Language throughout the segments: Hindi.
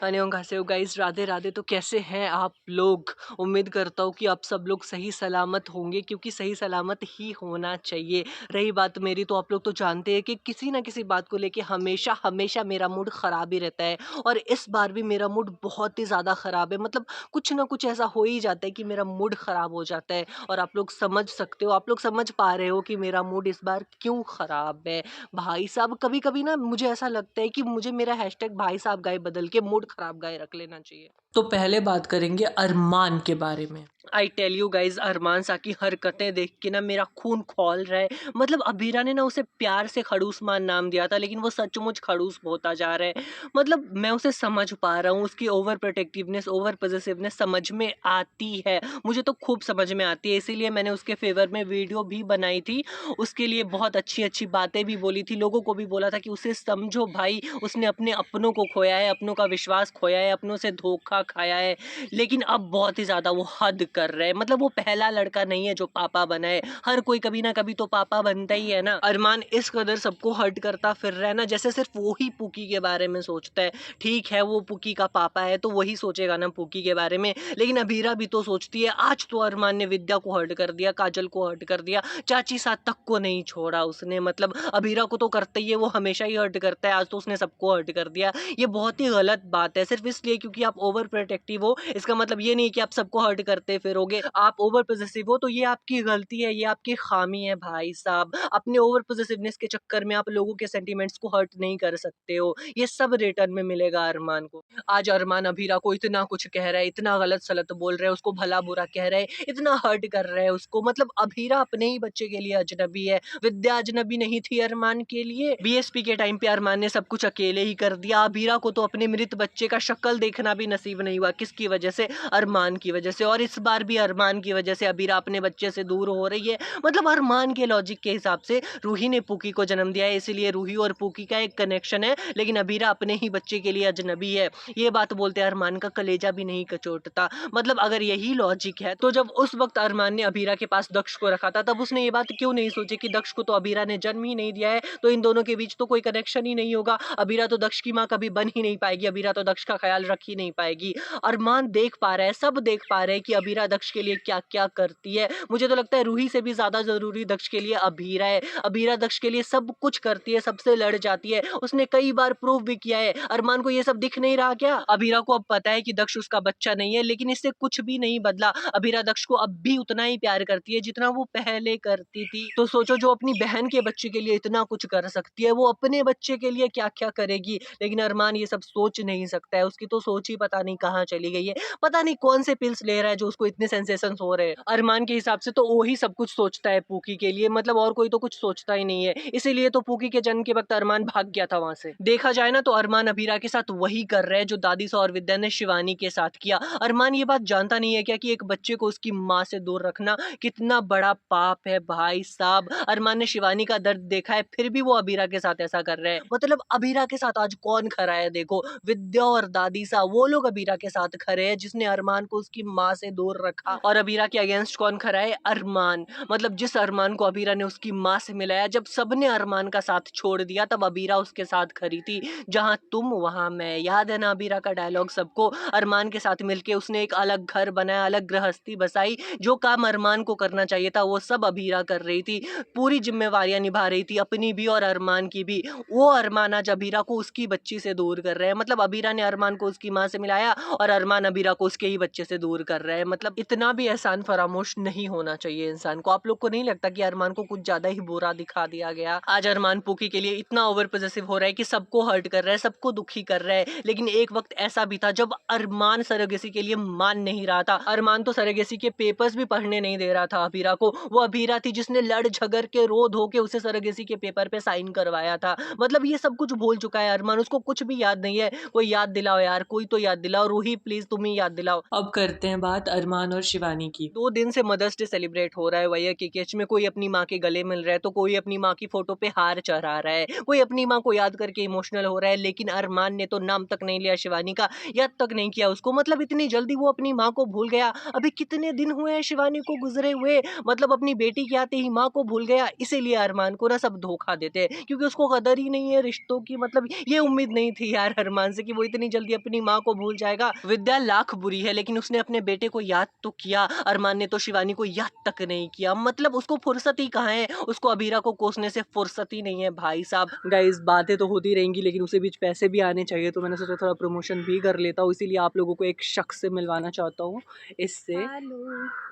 अन्योंहासेयो गाइस, राधे राधे। तो कैसे हैं आप लोग? उम्मीद करता हूँ कि आप सब लोग सही सलामत होंगे, क्योंकि सही सलामत ही होना चाहिए। रही बात मेरी, तो आप लोग तो जानते हैं कि किसी ना किसी बात को लेके हमेशा हमेशा मेरा मूड खराब ही रहता है। और इस बार भी मेरा मूड बहुत ही ज़्यादा खराब है। मतलब कुछ ना कुछ ऐसा हो ही जाता है कि मेरा मूड खराब हो जाता है। और आप लोग समझ सकते हो, आप लोग समझ पा रहे हो कि मेरा मूड इस बार क्यों खराब है। भाई साहब, कभी कभी ना मुझे ऐसा लगता है कि मुझे मेरा हैशटैग भाई साहब गाय बदल के मूड खराब गाय रख लेना चाहिए। तो पहले बात करेंगे अरमान के बारे में। आई टेल यू गाइज, अरमान सा की हरकतें देख के ना मेरा खून खौल रहा है। मतलब अबीरा ने ना उसे प्यार से खड़ूसमान नाम दिया था, लेकिन वो सचमुच खड़ूस होता जा रहा है। मतलब मैं उसे समझ पा रहा हूँ, उसकी ओवर प्रोटेक्टिवनेस, ओवर पॉसेसिवनेस समझ में आती है। मुझे तो खूब समझ में आती है, इसीलिए मैंने उसके फेवर में वीडियो भी बनाई थी। उसके लिए बहुत अच्छी अच्छी बातें भी बोली थी, लोगों को भी बोला था कि उसे समझो भाई, उसने अपने अपनों को खोया है, अपनों का विश्वास खोया है, अपनों से धोखा खाया है। लेकिन अब बहुत ही ज्यादा वो हद कर रहा है। मतलब वो पहला लड़का नहीं है जो पापा बना है, हर कोई कभी ना कभी तो पापा बनता ही है ना। अरमान इस कदर सबको हर्ट करता फिर रहा है ना, जैसे सिर्फ वो ही पुकी के बारे में सोचता है। ठीक है, वो पुकी का पापा है तो वही सोचेगा ना पुकी के बारे में, लेकिन अभीरा भी तो सोचती है। आज तो अरमान ने विद्या को हर्ट कर दिया, काजल को हर्ट कर दिया, चाची साथ तक को नहीं छोड़ा उसने। मतलब अबीरा को तो करता ही है, वो हमेशा ही हर्ट करता है, आज तो उसने सबको हर्ट कर दिया। ये बहुत ही गलत बात है। सिर्फ इसलिए क्योंकि आप ओवर प्रोटेक्टिव हो, इसका मतलब ये नहीं कि आप सबको हर्ट करते फिरोगे। आप ओवर पॉसेसिव हो तो ये आपकी गलती है, ये आपकी खामी है भाई साहब। अपने ओवर पॉसेसिवनेस के चक्कर में आप लोगों के सेंटिमेंट्स को हर्ट नहीं कर सकते हो। ये सब रिटर्न में मिलेगा अरमान को। आज अरमान अबीरा को इतना कुछ कह रहा है, इतना गलत सलत बोल रहा है, उसको भला बुरा कह रहा है, इतना हर्ट कर रहा है उसको। मतलब अबीरा अपने ही बच्चे के लिए अजनबी है, विद्या अजनबी नहीं थी अरमान के लिए। बीएसपी के टाइम पे अरमान ने सब कुछ अकेले ही कर दिया। अबीरा को तो अपने मृत बच्चे का शक्ल देखना भी नसीब नहीं हुआ। किसकी वजह से? अरमान की वजह से। और इस बार भी अरमान की वजह से अबीरा अपने बच्चे से दूर हो रही है। मतलब अरमान के लॉजिक के हिसाब से रूही ने पुकी को जन्म दिया है, इसीलिए रूही और पुकी का एक कनेक्शन है, लेकिन अबीरा अपने ही बच्चे के लिए अजनबी है। ये बात बोलते अरमान का कलेजा भी नहीं कचोटता। मतलब अगर यही लॉजिक है, तो जब उस वक्त अरमान ने अबीरा के पास दक्ष को रखा था, तब उसने ये बात क्यों नहीं सोची कि दक्ष को तो अबीरा ने जन्म ही नहीं दिया है, तो इन दोनों के बीच तो कोई कनेक्शन ही नहीं होगा। अबीरा तो दक्ष की माँ कभी बन ही नहीं पाएगी, अबीरा तो दक्ष का ख्याल रख ही नहीं पाएगी। अरमान देख पा रहा है, सब देख पा रहे हैं कि अबीरा दक्ष के लिए क्या क्या करती है। मुझे तो लगता है रूही से भी ज्यादा जरूरी दक्ष के लिए अबीरा है। अबीरा दक्ष के लिए सब कुछ करती है, सबसे लड़ जाती है, उसने कई बार प्रूव भी किया है। अरमान को ये सब दिख नहीं रहा क्या? अबीरा को अब पता है कि दक्ष उसका बच्चा नहीं है, लेकिन इससे कुछ भी नहीं बदला। अबीरा दक्ष को अब भी उतना ही प्यार करती है जितना वो पहले करती थी। तो सोचो, जो अपनी बहन के बच्चे के लिए इतना कुछ कर सकती है, वो अपने बच्चे के लिए क्या क्या करेगी। लेकिन अरमान ये सब सोच नहीं सकता है, उसकी तो सोच ही पता नहीं कहाँ चली गई है। पता नहीं कौन से पिल्स ले रहा है जो उसको इतने सेंसेशंस हो रहे हैं। अरमान के हिसाब से तो वो ही सब कुछ सोचता है पूकी के लिए, मतलब और कोई तो कुछ सोचता ही नहीं है। इसीलिए तो पूकी के जन्म के वक्त अरमान भाग गया था वहां से। देखा जाए ना, तो अरमान अबीरा के साथ वही कर रहे हैं जो दादी सा और विद्या ने शिवानी के साथ किया। अरमान ये बात जानता नहीं है क्या कि एक बच्चे को उसकी माँ से दूर रखना कितना बड़ा पाप है भाई साहब। अरमान ने शिवानी का दर्द देखा है, फिर भी वो अबीरा के साथ ऐसा कर रहे हैं। मतलब अबीरा के साथ आज कौन खड़ा है? देखो, विद्या और दादी सा, वो लोग अबीरा के साथ खड़े हैं जिसने अरमान को उसकी माँ से दूर रखा। और अबीरा के अगेंस्ट कौन खड़ा है? अरमान। मतलब जिस अरमान को अबीरा ने उसकी माँ से मिलाया, जब सबने अरमान का साथ छोड़ दिया, तब अबीरा उसके साथ खड़ी थी। जहां तुम वहां मैं। याद है ना अबीरा का डायलॉग सबको? अरमान के साथ मिलके उसने एक अलग घर बनाया, अलग गृहस्थी बसाई। जो काम अरमान को करना चाहिए था वो सब अबीरा कर रही थी, पूरी जिम्मेवारियां निभा रही थी, अपनी भी और अरमान की भी। वो अरमान आज अबीरा को उसकी बच्ची से दूर कर रहे हैं। मतलब अबीरा ने अरमान को उसकी माँ से मिलाया और अरमान अबीरा को उसके ही बच्चे से दूर कर रहे हैं। मतलब इतना भी एहसान फरामोश नहीं होना चाहिए इंसान को। आप लोग को नहीं लगता कि अरमान को कुछ ज्यादा ही बुरा दिखा दिया गया? आज अरमान पुकी के लिए इतना ओवर पॉसेसिव हो रहा है कि सबको हर्ट कर रहा है, सबको दुखी कर रहा है। लेकिन एक वक्त ऐसा भी था जब अरमान सरोगेसी के लिए मान नहीं रहा था। अरमान तो सरोगेसी के पेपर्स भी पढ़ने नहीं दे रहा था अबीरा को। वो अबीरा थी जिसने लड़ झगड़ के रो धो के उसे सरोगेसी के पेपर पे साइन करवाया था। मतलब ये सब कुछ भूल चुका है अरमान, उसको कुछ भी याद नहीं है। कोई याद दिलाओ यार, कोई तो याद दिलाओ। दिलाओ रूही, प्लीज तुम ही याद दिलाओ। अब करते हैं बात अरमान और शिवानी की। 2 दिन से मदर्स डे सेलिब्रेट हो रहा है भैया, केकेएच में कोई अपनी माँ के गले मिल रहा है, तो कोई अपनी माँ की फोटो पे हार चढ़ा रहा है, कोई अपनी माँ को याद करके इमोशनल हो रहा है, लेकिन अरमान ने तो नाम तक नहीं लिया शिवानी का, याद तक नहीं किया उसको। मतलब इतनी जल्दी वो अपनी माँ को भूल गया। अभी कितने दिन हुए हैं शिवानी को गुजरे हुए, मतलब अपनी बेटी के आते ही माँ को भूल गया। इसीलिए अरमान को ना सब धोखा देते हैं, क्योंकि उसको कदर ही नहीं है रिश्तों की। मतलब ये उम्मीद नहीं थी यार अरमान से कि वो इतनी जल्दी अपनी माँ को भूल जाएगा। विद्या लाख बुरी है, लेकिन उसने अपने बेटे को याद तो किया। अरमान ने तो शिवानी को याद तक नहीं किया। मतलब उसको फुर्सत ही कहाँ है, उसको अबीरा को कोसने से फुर्सत ही नहीं है भाई साहब। गाइस बातें तो होती रहेंगी, लेकिन उसे बीच पैसे भी आने चाहिए, तो मैंने सोचा थोड़ा प्रमोशन भी कर लेता हूँ। इसीलिए आप लोगों को एक शख्स से मिलवाना चाहता हूँ इससे।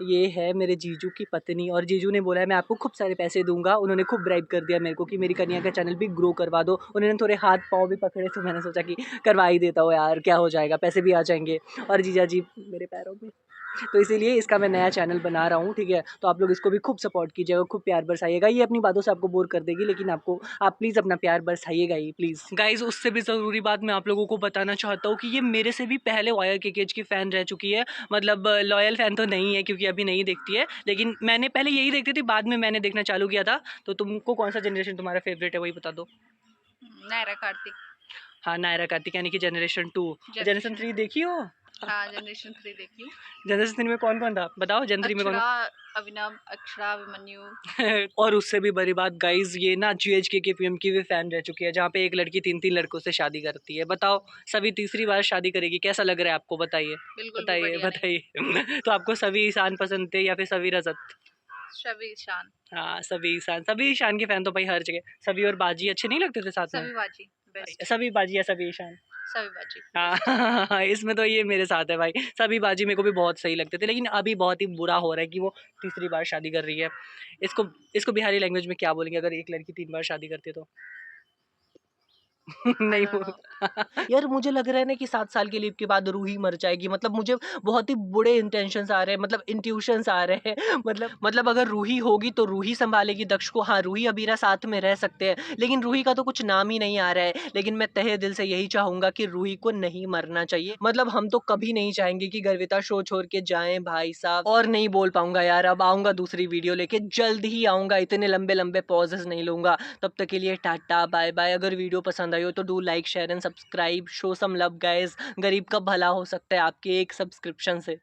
ये है मेरे जीजू की पत्नी, और जीजू ने बोला है मैं आपको खूब सारे पैसे दूंगा। उन्होंने खूब ब्राइब कर दिया मेरे को कि मेरी कन्या का चैनल भी ग्रो करवा दो। उन्होंने थोड़े हाथ पाँव भी पकड़े, तो मैंने सोचा कि करवा ही देता हूँ यार, क्या हो जाएगा, पैसे भी आ जाएंगे। और जीजा जी मेरे पैरों में, तो इसीलिए इसका मैं नया चैनल बना रहा हूँ, ठीक है। तो आप लोग इसको भी खूब सपोर्ट कीजिएगा, खूब प्यार बरसाइएगा। ये अपनी बातों से आपको बोर कर देगी, लेकिन आप प्लीज़ अपना प्यार बरसाइएगा ही प्लीज़। गाइज उससे भी ज़रूरी बात मैं आप लोगों को बताना चाहता हूँ कि ये मेरे से भी पहले वायर केकेएच की फ़ैन रह चुकी है। मतलब लॉयल फ़ैन तो नहीं है, क्योंकि अभी नहीं देखती है, लेकिन मैंने पहले यही देखती थी, बाद में मैंने देखना चालू किया था। तो तुमको कौन सा जनरेशन तुम्हारा फेवरेट है, वही बता दो। नायरा कार्तिक। हाँ नायरा कार्तिक, यानी कि जनरेशन 2। जनरेशन 3 देखी हो? हाँ जनरेशन 3 देखी हूँ। जनरेशन 3 में कौन कौन था बताओ, जन 3 में कौन? अभिनव, अक्षरा, अभिमन्यु। और उससे भी बड़ी बात गाइज, ये ना जीएचके के पीएम की भी फैन रह चुकी है, जहाँ पे एक लड़की 3-3 लड़कों से शादी करती है। बताओ, सभी तीसरी बार शादी करेगी, कैसा लग रहा है आपको? बताइए बताइए बताइए। तो आपको सभी ईशान पसंद थे या फिर सभी रजत? सभी ईशान। हाँ सभी ईशान के फैन तो भाई हर जगह। सभी और बाजी अच्छे नहीं लगते थे साथ में? सभी बाजी बेस्ट। सभी बाजी या सभी ईशान? सभी बाजी हाँ इसमें तो ये मेरे साथ है भाई। सभी बाजी मेरे को भी बहुत सही लगते थे, लेकिन अभी बहुत ही बुरा हो रहा है कि वो तीसरी बार शादी कर रही है। इसको इसको बिहारी लैंग्वेज में क्या बोलेंगे अगर एक लड़की 3 बार शादी करती है तो? नहीं वो यार मुझे लग रहा है ना कि 7 साल के लीव के बाद रूही मर जाएगी। मतलब मुझे बहुत ही बुरे इंटेंशंस आ रहे हैं, मतलब इंट्यूशंस आ रहे हैं। मतलब अगर रूही होगी तो रूही संभालेगी दक्ष को। हाँ रूही अबीरा साथ में रह सकते हैं, लेकिन रूही का तो कुछ नाम ही नहीं आ रहा है। लेकिन मैं तहे दिल से यही चाहूंगा कि रूही को नहीं मरना चाहिए। मतलब हम तो कभी नहीं चाहेंगे कि गर्विता शो छोड़ के जाएं भाई साहब। और नहीं बोल पाऊंगा यार, अब आऊंगा दूसरी वीडियो लेके, जल्द ही आऊंगा, इतने लंबे लंबे पॉजेस नहीं लूंगा। तब तक के लिए टाटा बाय बाय। अगर वीडियो पसंद आई हो तो do like share and subscribe, show some love guys. गरीब का भला हो सकता है आपके एक सब्सक्रिप्शन से।